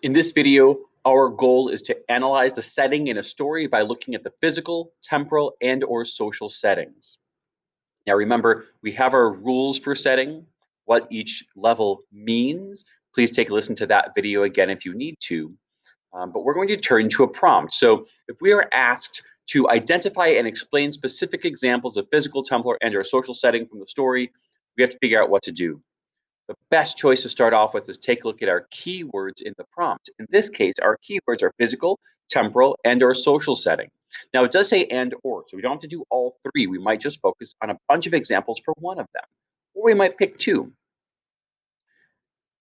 In this video, our goal is to analyze the setting in a story by looking at the physical, temporal, and/or social settings. Now remember, we have our rules for setting, what each level means. Please take a listen to that video again if you need to. But we're going to turn to a prompt. So if we are asked to identify and explain specific examples of physical, temporal, and/or social setting from the story, we have to figure out what to do. The best choice to start off with is take a look at our keywords in the prompt. In this case, our keywords are physical, temporal, and/or social setting. Now it does say and or, so we don't have to do all three. We might just focus on a bunch of examples for one of them, or we might pick two.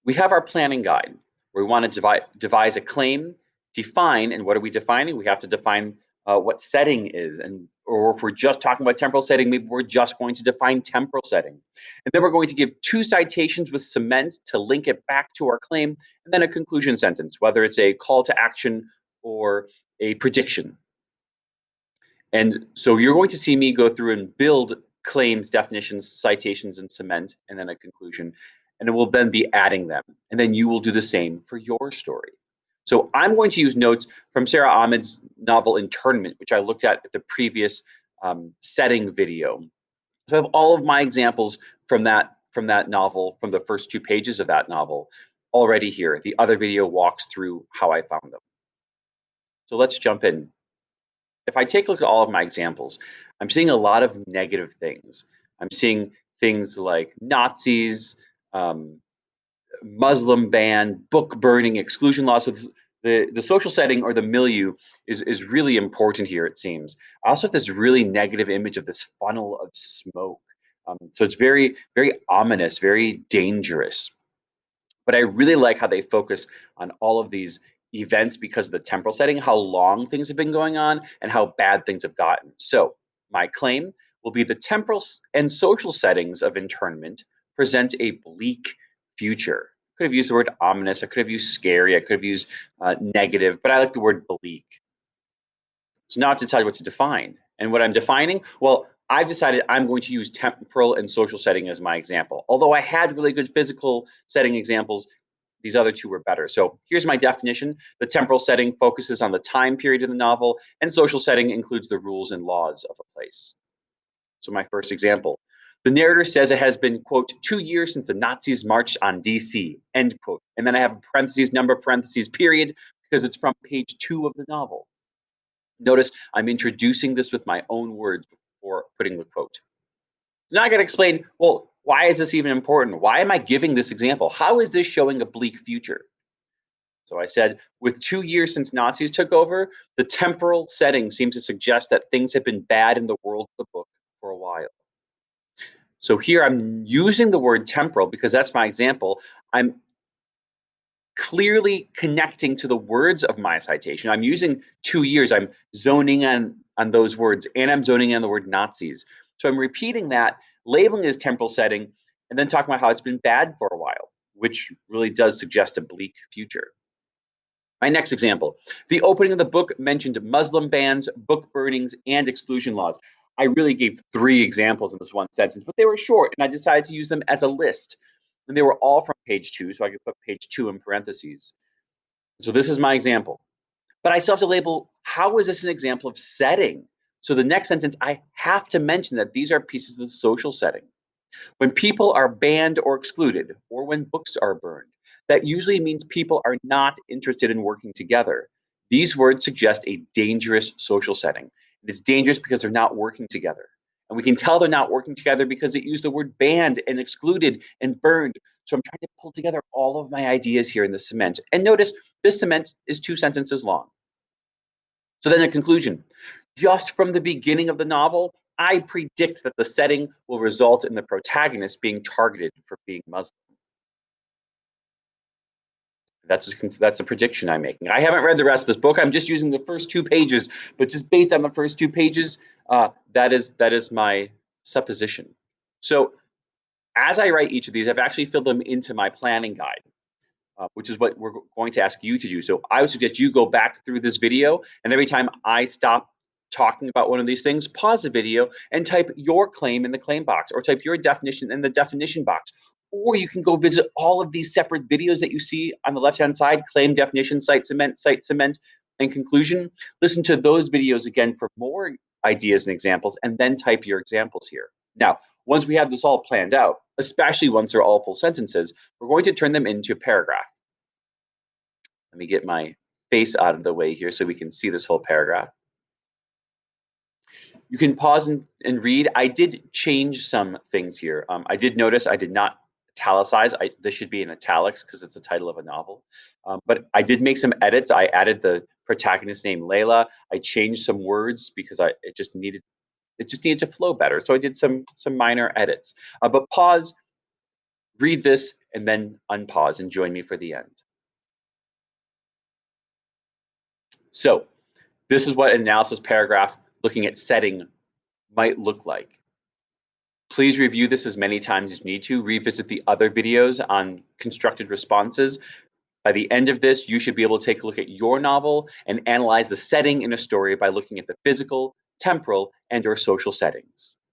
We have our planning guide where we want to devise a claim, define, and what are we defining? We have to define what setting is, or if we're just talking about temporal setting, maybe we're just going to define temporal setting. And then we're going to give two citations with cement to link it back to our claim, and then a conclusion sentence, whether it's a call to action or a prediction. And so you're going to see me go through and build claims, definitions, citations, and cement, and then a conclusion. And it will then be adding them. And then you will do the same for your story. So I'm going to use notes from Sarah Ahmed's novel Internment, which I looked at the previous setting video. So I have all of my examples from that novel, from the first 2 pages of that novel, already here. The other video walks through how I found them. So let's jump in. If I take a look at all of my examples, I'm seeing a lot of negative things. I'm seeing things like Nazis, um, Muslim ban, book burning, exclusion laws. So the social setting or the milieu is really important here, it seems. I also have this really negative image of this funnel of smoke. So it's very, very ominous, very dangerous. But I really like how they focus on all of these events because of the temporal setting, how long things have been going on, and how bad things have gotten. So my claim will be the temporal and social settings of internment present a bleak future. I could have used the word ominous, I could have used scary, I could have used negative, but I like the word bleak. So now I have to tell you what to define. And what I'm defining, well, I've decided I'm going to use temporal and social setting as my example. Although I had really good physical setting examples, these other two were better. So here's my definition. The temporal setting focuses on the time period in the novel, and social setting includes the rules and laws of a place. So my first example. The narrator says it has been, quote, 2 years since the Nazis marched on DC, end quote. And then I have parentheses, number, parentheses, period, because it's from page 2 of the novel. Notice I'm introducing this with my own words before putting the quote. Now I got to explain, well, why is this even important? Why am I giving this example? How is this showing a bleak future? So I said, with 2 years since Nazis took over, the temporal setting seems to suggest that things have been bad in the world of the book for a while. So here I'm using the word temporal because that's my example. I'm clearly connecting to the words of my citation. I'm using 2 years. I'm zoning on those words, and I'm zoning on the word Nazis. So I'm repeating that, labeling it as temporal setting, and then talking about how it's been bad for a while, which really does suggest a bleak future. My next example, the opening of the book mentioned Muslim bans, book burnings, and exclusion laws. I really gave 3 examples in this one sentence, but they were short, and I decided to use them as a list. And they were all from page 2, so I could put page 2 in parentheses. So this is my example. But I still have to label, how is this an example of setting? So the next sentence, I have to mention that these are pieces of the social setting. When people are banned or excluded, or when books are burned, that usually means people are not interested in working together. These words suggest a dangerous social setting. It's dangerous because they're not working together. And we can tell they're not working together because it used the word banned and excluded and burned. So I'm trying to pull together all of my ideas here in the cement. And notice this cement is 2 sentences long. So then a conclusion. Just from the beginning of the novel, I predict that the setting will result in the protagonist being targeted for being Muslim. That's a prediction I'm making. I haven't read the rest of this book. I'm just using the first 2 pages, but just based on the first 2 pages, that is my supposition. So as I write each of these, I've actually filled them into my planning guide, which is what we're going to ask you to do. So I would suggest you go back through this video, and every time I stop talking about one of these things, pause the video and type your claim in the claim box, or type your definition in the definition box. Or you can go visit all of these separate videos that you see on the left-hand side, claim, definition, site cement, and conclusion. Listen to those videos again for more ideas and examples, and then type your examples here. Now, once we have this all planned out, especially once they're all full sentences, we're going to turn them into a paragraph. Let me get my face out of the way here so we can see this whole paragraph. You can pause and read. I did change some things here. I did notice I did not italicize. This should be in italics because it's the title of a novel. But I did make some edits. I added the protagonist name Layla. I changed some words because it just needed to flow better. So I did some minor edits. But pause, read this, and then unpause and join me for the end. So this is what an analysis paragraph looking at setting might look like. Please review this as many times as you need to. Revisit the other videos on constructed responses. By the end of this, you should be able to take a look at your novel and analyze the setting in a story by looking at the physical, temporal, and/or social settings.